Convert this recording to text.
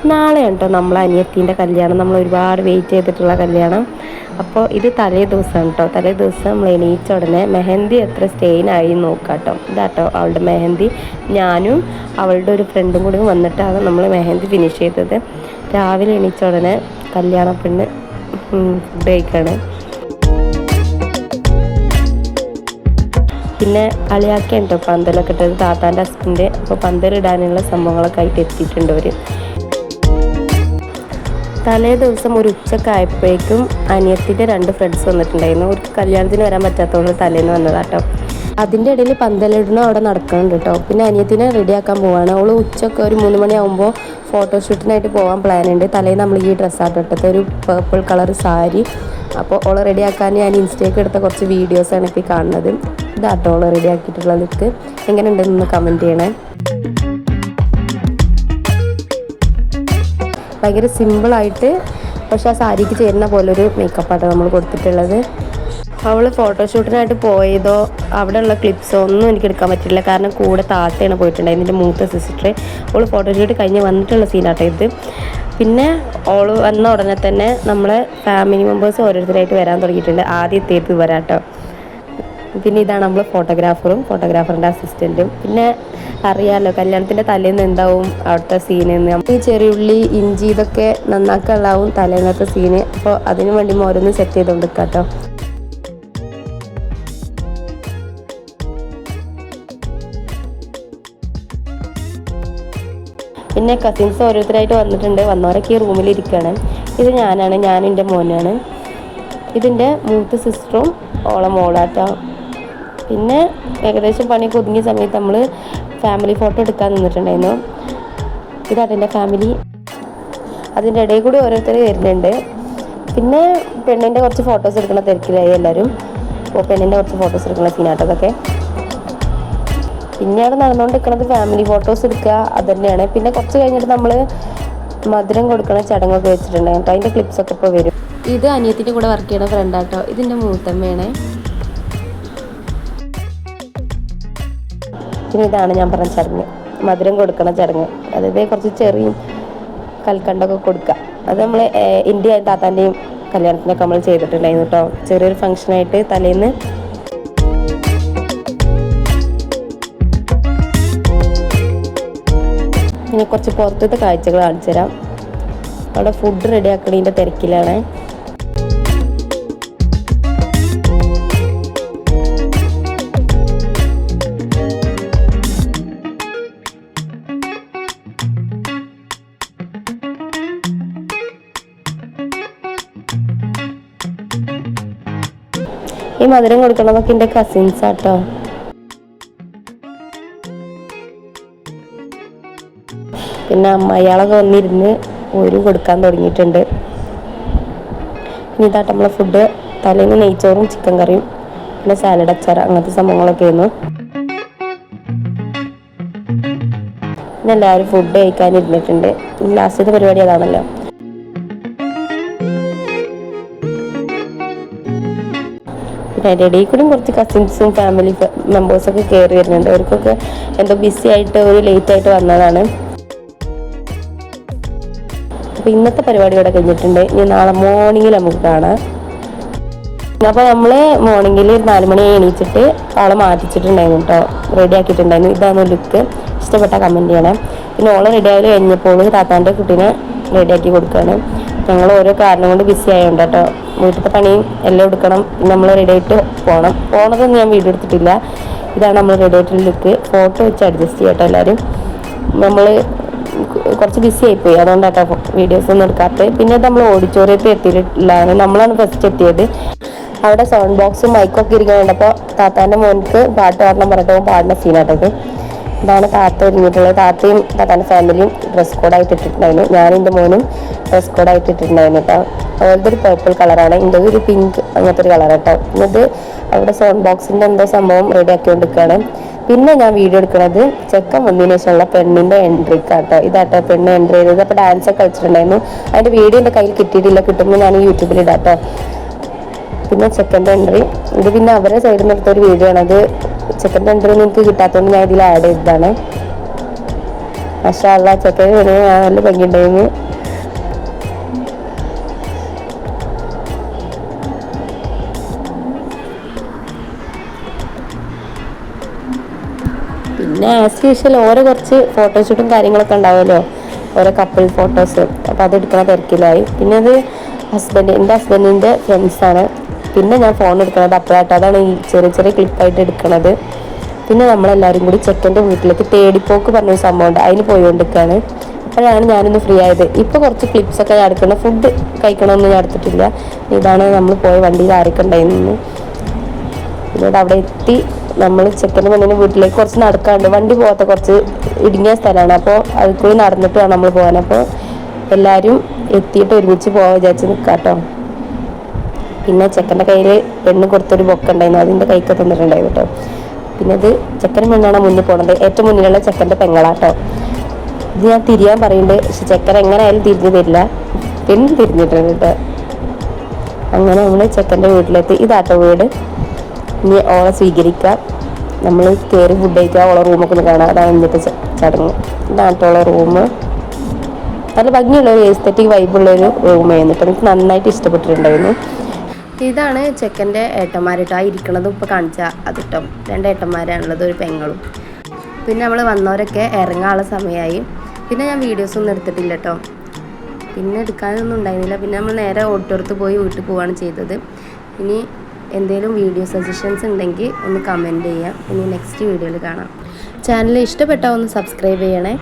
നാളെ ഉണ്ടോ നമ്മളെ അനിയത്തിൻ്റെ കല്യാണം, നമ്മൾ ഒരുപാട് വെയിറ്റ് ചെയ്തിട്ടുള്ള കല്യാണം. അപ്പോൾ ഇത് തലേ ദിവസം കേട്ടോ. തലേ ദിവസം നമ്മൾ എണീച്ച ഉടനെ മെഹന്തി എത്ര സ്റ്റെയിനായി നോക്കാം കേട്ടോ. ഇതാട്ടോ അവളുടെ മെഹന്തി. ഞാനും അവളുടെ ഒരു ഫ്രണ്ടും കൂടി വന്നിട്ടാണ് നമ്മൾ മെഹന്തി ഫിനിഷ് ചെയ്തത്. രാവിലെ എണീച്ച ഉടനെ കല്യാണ പെണ്ണ് ഫുഡ് കഴിക്കുകയാണ്. പിന്നെ അളിയാക്ക ഉണ്ടോ പന്തലൊക്കെ ഇട്ടത്, താത്താൻ്റെ ഹസ്ബൻഡ്. അപ്പോൾ പന്തലിടാനുള്ള സംഭവങ്ങളൊക്കെ ആയിട്ട് എത്തിയിട്ടുണ്ട് അവർ. തലേ ദിവസം ഒരു ഉച്ചക്കായപ്പോഴേക്കും അനിയത്തിൻ്റെ 2 ഫ്രണ്ട്സ് വന്നിട്ടുണ്ടായിരുന്നു. ഒരു കല്യാണത്തിന് വരാൻ പറ്റാത്തതുകൊണ്ട് തലേന്ന് വന്നതാട്ടോ. അതിൻ്റെ ഇടയിൽ പന്തലിടണം അവിടെ നടക്കുന്നുണ്ട് കേട്ടോ. പിന്നെ അനിയത്തിനെ റെഡിയാക്കാൻ പോവാണ്. അവൾ ഉച്ചക്ക് ഒരു 3 മണിയാകുമ്പോൾ ഫോട്ടോഷൂട്ടിനായിട്ട് പോകാൻ പ്ലാൻ ഉണ്ട്. തലേന്ന് നമ്മൾ ഈ ഡ്രസ്സായിട്ട് ഇട്ടത്, ഒരു പേർപ്പിൾ കളർ സാരി. അപ്പോൾ ഓളെ റെഡിയാക്കാൻ ഞാൻ ഇൻസ്റ്റയ്ക്ക് എടുത്ത കുറച്ച് വീഡിയോസാണ് ഇപ്പോൾ കാണുന്നത്. ഇതാട്ടോ ഓളെ റെഡിയാക്കിയിട്ടുള്ള ലുക്ക്. എങ്ങനെ ഉണ്ടെന്ന് കമൻറ്റ് ചെയ്യണേ. ഭയങ്കര സിമ്പിളായിട്ട് പക്ഷെ ആ സാരിക്ക് ചേരുന്ന പോലൊരു മേക്കപ്പാട്ടോ നമ്മൾ കൊടുത്തിട്ടുള്ളത്. അവൾ ഫോട്ടോഷൂട്ടിനായിട്ട് പോയതോ അവിടെയുള്ള ക്ലിപ്സോ ഒന്നും എനിക്ക് എടുക്കാൻ പറ്റില്ല. കാരണം കൂടെ താത്തയാണ് പോയിട്ടുണ്ടായത്, എൻ്റെ മൂത്ത സിസ്റ്റർ. അവൾ ഫോട്ടോഷൂട്ട് കഴിഞ്ഞ് വന്നിട്ടുള്ള സീനാട്ടോ ഇത്. പിന്നെ അവൾ വന്ന ഉടനെ തന്നെ നമ്മളെ ഫാമിലി മെമ്പേഴ്സ് ഓരോരുത്തരായിട്ട് വരാൻ തുടങ്ങിയിട്ടുണ്ട്. ആദ്യം എത്തിയത് വരാട്ടോ. പിന്നെ ഇതാണ് നമ്മൾ ഫോട്ടോഗ്രാഫറിൻ്റെ അസിസ്റ്റൻറ്റും. പിന്നെ അറിയാമല്ലോ കല്യാണത്തിൻ്റെ തലേന്ന് എന്താവും അവിടുത്തെ സീനെന്ന്. ഈ ചെറിയുള്ളി ഇഞ്ചി ഇതൊക്കെ നന്നാക്കാനുള്ളാവും തലേന്നത്തെ സീന്. അപ്പോൾ അതിനു വേണ്ടി ഓരോന്ന് സെറ്റ് ചെയ്തുകൊണ്ട് കേട്ടോ. പിന്നെ കസിൻസ് ഓരോരുത്തരായിട്ട് വന്നിട്ടുണ്ട്. വന്നവരൊക്കെ ഈ റൂമിലിരിക്കുകയാണ്. ഇത് ഞാനും എൻ്റെ മോനാണ്. ഇതിൻ്റെ മൂത്ത സിസ്റ്ററും ഓളെ മോളാട്ടോ. പിന്നെ ഏകദേശം പണിയൊക്കെ ഒതുങ്ങിയ സമയത്ത് നമ്മൾ ഫാമിലി ഫോട്ടോ എടുക്കാൻ നിന്നിട്ടുണ്ടായിരുന്നു. ഇതാണ് എൻ്റെ ഫാമിലി. അതിൻ്റെ ഇടയിൽ കൂടി ഓരോരുത്തർ വരുന്നുണ്ട്. പിന്നെ പെണ്ണിൻ്റെ കുറച്ച് ഫോട്ടോസ് എടുക്കുന്ന തിരക്കിലായി എല്ലാവരും. അപ്പോൾ പെണ്ണിൻ്റെ കുറച്ച് ഫോട്ടോസ് എടുക്കുന്ന സീനാട്ടോ അതൊക്കെ. പിന്നെ അവിടെ നടന്നുകൊണ്ടിരിക്കുന്നത് ഫാമിലി ഫോട്ടോസ് എടുക്കുക അത് തന്നെയാണ്. പിന്നെ കുറച്ച് കഴിഞ്ഞിട്ട് നമ്മൾ മധുരം കൊടുക്കുന്ന ചടങ്ങൊക്കെ വെച്ചിട്ടുണ്ടായിരുന്നു. അതിൻ്റെ ക്ലിപ്സൊക്കെ ഇപ്പോൾ വരും. ഇത് അനിയത്തിൻ്റെ കൂടെ വർക്ക് ചെയ്യുന്ന ഫ്രണ്ടാട്ടോ. ഇതിൻ്റെ മൂത്തമ്മയാണ്. പിന്നെ ഇതാണ് ഞാൻ പറഞ്ഞ ചടങ്ങ്, മധുരം കൊടുക്കണ ചടങ്ങ്. അതായത് കുറച്ച് ചെറിയും കൽക്കണ്ടൊക്കെ കൊടുക്കുക. അത് നമ്മൾ ഇന്ത്യ താത്താൻ്റെയും കല്യാണത്തിനൊക്കെ നമ്മൾ ചെയ്തിട്ടുണ്ടായിരുന്നു കേട്ടോ. ചെറിയൊരു ഫംഗ്ഷനായിട്ട് തലേന്ന്. ഇനി കുറച്ച് പുറത്തത്തെ കാഴ്ചകൾ കാണിച്ചു തരാം. അവിടെ ഫുഡ് റെഡിയാക്കണതിൻ്റെ തിരക്കിലാണ്. ഈ മധുരം കൊടുക്കണതൊക്കെ എൻ്റെ കസിൻസ് ആട്ടോ. പിന്നെ അമ്മയാളൊക്കെ വന്നിരുന്ന് ഒരു കൊടുക്കാൻ തുടങ്ങിയിട്ടുണ്ട്. ഇനി ഇതാട്ടോ നമ്മളെ ഫുഡ്. തലേന്ന് നെയ്ച്ചോറും ചിക്കൻ കറിയും പിന്നെ സാലഡ് അച്ചാർ അങ്ങനത്തെ സംഭവങ്ങളൊക്കെ ആയിരുന്നു. പിന്നെ എല്ലാവരും ഫുഡ് കഴിക്കാനിരുന്നിട്ടുണ്ട്. ലാസ്റ്റത്തെ പരിപാടി അതാണല്ലോ. പിന്നെ അതിൻ്റെ ഇടയിൽ കൂടി കുറച്ച് കസിൻസും ഫാമിലി മെമ്പേഴ്സൊക്കെ കയറി വരുന്നുണ്ട്. അവർക്കൊക്കെ എന്തോ ബിസി ആയിട്ട് ഒരു ലേറ്റായിട്ട് വന്നതാണ്. അപ്പോൾ ഇന്നത്തെ പരിപാടി ഇവിടെ കഴിഞ്ഞിട്ടുണ്ട്. ഇനി നാളെ മോർണിംഗിൽ നമുക്ക് കാണാം. അപ്പോൾ നമ്മൾ മോർണിംഗിൽ 4 മണി എണീച്ചിട്ട് ആളെ മാറ്റിച്ചിട്ടുണ്ടായിരുന്നു കേട്ടോ. റെഡി ആക്കിയിട്ടുണ്ടായിരുന്നു. ഇതാണ് ലുക്ക്. ഇഷ്ടപ്പെട്ട കമൻറ്റ് ചെയ്യണം. പിന്നെ ഓളെ റെഡി ആയി കഴിഞ്ഞപ്പോൾ താത്താൻ്റെ കുട്ടീനെ റെഡിയാക്കി കൊടുക്കുകയാണ്. ഞങ്ങൾ ഓരോ കാരണം കൊണ്ട് ബിസി ആയതുകൊണ്ട് കേട്ടോ. വീട്ടിലത്തെ പണിയും എല്ലാം എടുക്കണം. നമ്മൾ റെഡി ആയിട്ട് പോണതൊന്നും ഞാൻ വീഡിയോ എടുത്തിട്ടില്ല. ഇതാണ് നമ്മൾ റെഡി ആയിട്ടുള്ള ലുക്ക്. ഫോട്ടോ വെച്ച് അഡ്ജസ്റ്റ് ചെയ്യാം കേട്ടോ എല്ലാവരും. നമ്മൾ കുറച്ച് ബിസി ആയിപ്പോയി, അതുകൊണ്ടാട്ടോ വീഡിയോസ് ഒന്നും എടുക്കാത്തത്. പിന്നെ നമ്മൾ ഓഡിറ്റോറിയത്തിൽ എത്തിയിട്ടുള്ളതാണ്. നമ്മളാണ് ഫസ്റ്റ് എത്തിയത്. അവിടെ സൗണ്ട് ബോക്സും മൈക്കൊക്കെ ഇരിക്കുന്നുണ്ട്. അപ്പോൾ താത്താൻ്റെ മോനിക്ക് പാട്ട് പാടണം പറഞ്ഞിട്ട് പാടുന്ന സീനാട്ടത്. ഇതാണ് താത്ത ഒരുങ്ങിയിട്ടുള്ളത്. താത്തയും താത്താൻ്റെ ഫാമിലിയും ഡ്രസ് കോഡായിട്ട് ഇട്ടിട്ടുണ്ടായിരുന്നു. ഞാനും എൻ്റെ മോനും ഡ്രസ് കോഡായിട്ട് ഇട്ടിട്ടുണ്ടായിരുന്നു കേട്ടോ. അതുപോലത്തെ ഒരു പേർപ്പിൾ കളറാണ്. എൻ്റെ ഒരു പിങ്ക് അങ്ങനത്തെ ഒരു കളർ കേട്ടോ. എന്നിട്ട് അവിടെ സൗണ്ട് ബോക്സിൻ്റെ എന്തോ സംഭവം റെഡി ആക്കിക്കൊണ്ടിരിക്കുകയാണ്. പിന്നെ ഞാൻ വീഡിയോ എടുക്കുന്നത് ചെക്കൻ വന്നതിന് ശേഷമുള്ള പെണ്ണിൻ്റെ എൻട്രിക്കാട്ടോ. ഇതാട്ടോ പെണ്ണ് എൻട്രി ചെയ്തത്. അപ്പോൾ ഡാൻസൊക്കെ കളിച്ചിട്ടുണ്ടായിരുന്നു. അതിൻ്റെ വീഡിയോ എൻ്റെ കയ്യിൽ കിട്ടിയിട്ടില്ല. കിട്ടുമ്പോൾ ഞാൻ യൂട്യൂബിൽ ഇടാട്ടോ. പിന്നെ ചെക്കൻ്റെ എൻട്രി ഇത് പിന്നെ അവരെ സൈഡിൽ നിന്ന് എടുത്തൊരു വീഡിയോ ആണ്. അത് ചെക്കൻ്റെ എൻട്രി ഒന്നും എനിക്ക് കിട്ടാത്തതുകൊണ്ട് ഞാൻ ഇതിൽ ആഡ് ചെയ്തതാണ്. മാഷാ അല്ലാ ചെക്കന് നല്ല ഭംഗിയുണ്ടായിരുന്നു. പിന്നെ ആസ് യൂഷ്വൽ ഓരോ കുറച്ച് ഫോട്ടോഷൂട്ടും കാര്യങ്ങളൊക്കെ ഉണ്ടാവുമല്ലോ, ഓരോ കപ്പിൾ ഫോട്ടോസ്. അപ്പോൾ അതെടുക്കുന്ന തിരക്കിലായി. പിന്നെ അത് എൻ്റെ ഹസ്ബൻഡിൻ്റെ ഫ്രണ്ട്സാണ്. പിന്നെ ഞാൻ ഫോൺ എടുക്കുന്നത് അപ്പോഴായിട്ട്. അതാണ് ഈ ചെറിയ ചെറിയ ക്ലിപ്പായിട്ട് എടുക്കുന്നത്. പിന്നെ നമ്മളെല്ലാവരും കൂടി ചെക്കൻ്റെ വീട്ടിലേക്ക് തേടിപ്പോക്ക് പറഞ്ഞൊരു സംഭവമുണ്ട്, അതിന് പോയിക്കൊണ്ടിരിക്കുകയാണ്. അപ്പോഴാണ് ഞാനൊന്ന് ഫ്രീ ആയത്. ഇപ്പോൾ കുറച്ച് ക്ലിപ്സൊക്കെ ഞാൻ എടുക്കുന്നത്. ഫുഡ് കഴിക്കണമെന്ന് ഞാൻ എടുത്തിട്ടില്ല. ഇതാണ് നമ്മൾ പോയ വണ്ടിയിൽ ആരൊക്കെ ഉണ്ടായിരുന്നു. പിന്നീട് അവിടെ എത്തി നമ്മൾ ചെക്കൻ്റെ പെണ്ണിൻ്റെ വീട്ടിലേക്ക് കുറച്ച് നടക്കാണ്ട്, വണ്ടി പോകാത്ത കുറച്ച് ഇടുങ്ങിയ സ്ഥലമാണ്. അപ്പോൾ അതിൽ കൂടി നടന്നിട്ട് വേണം നമ്മൾ പോകാൻ. അപ്പോൾ എല്ലാവരും എത്തിയിട്ട് ഒരുമിച്ച് പോകാൻ വിചാരിച്ച് നിൽക്കാം കേട്ടോ. പിന്നെ ചെക്കൻ്റെ കയ്യിൽ പെണ്ണ് കൊടുത്തൊരു ബൊക്ക ഉണ്ടായിരുന്നു, അതിൻ്റെ കൈക്ക് തന്നിട്ടുണ്ടായിരുന്നു കേട്ടോ. പിന്നെ ഇത് ചെക്കൻ പെണ്ണാണ് മുന്നിൽ പോകുന്നത്. ഏറ്റവും മുന്നിലുള്ള ചെക്കൻ്റെ പെങ്ങളാട്ടോ. ഇത് ഞാൻ തിരിയാൻ പറയുന്നുണ്ട്, പക്ഷെ ചെക്കൻ എങ്ങനെയായാലും തിരിഞ്ഞു തരില്ല. പെണ്ണ് തിരിഞ്ഞിട്ടുണ്ട് കേട്ടോ. അങ്ങനെ നമ്മൾ ചെക്കൻ്റെ വീട്ടിലെത്തി. ഇതാട്ടോ വീട്. ഇനി ഓളെ സ്വീകരിക്കാം. നമ്മൾ കയറി ഫുഡ് കഴിക്കുക, ഓളെ റൂമൊക്കെ ഒന്ന് കാണാം. അതാണ് ഇന്നത്തെ ചടങ്ങ്. ഇതാട്ടോ ഓളെ റൂം. നല്ല ഭംഗിയുള്ളൊരു എസ്തെറ്റിക് വൈബുള്ളൊരു റൂമായിരുന്നു കേട്ടോ. എനിക്ക് നന്നായിട്ട് ഇഷ്ടപ്പെട്ടിട്ടുണ്ടായിരുന്നു. ഇതാണ് ചെക്കൻ്റെ ഏട്ടന്മാരിട്ടോ. ആ ഇരിക്കണതും ഇപ്പോൾ കാണിച്ചാൽ അതിട്ടോ. 2 ഏട്ടന്മാരാണുള്ളത്, ഒരു പെങ്ങളും. പിന്നെ നമ്മൾ വന്നവരൊക്കെ ഇറങ്ങാനുള്ള സമയമായി. പിന്നെ ഞാൻ വീഡിയോസൊന്നും എടുത്തിട്ടില്ല കേട്ടോ. പിന്നെ എടുക്കാനൊന്നും ഉണ്ടായിരുന്നില്ല. പിന്നെ നമ്മൾ നേരെ ഓഡിറ്റോറിയത്തിൽ പോയി വീട്ടിൽ പോവുകയാണ് ചെയ്തത്. ഇനി എന്തെങ്കിലും വീഡിയോ സജഷൻസ് ഉണ്ടെങ്കിൽ ഒന്ന് കമൻറ്റ് ചെയ്യാം. ഇനി നെക്സ്റ്റ് വീഡിയോയിൽ കാണാം. ചാനൽ ഇഷ്ടപ്പെട്ടാൽ ഒന്ന് സബ്സ്ക്രൈബ് ചെയ്യണേ.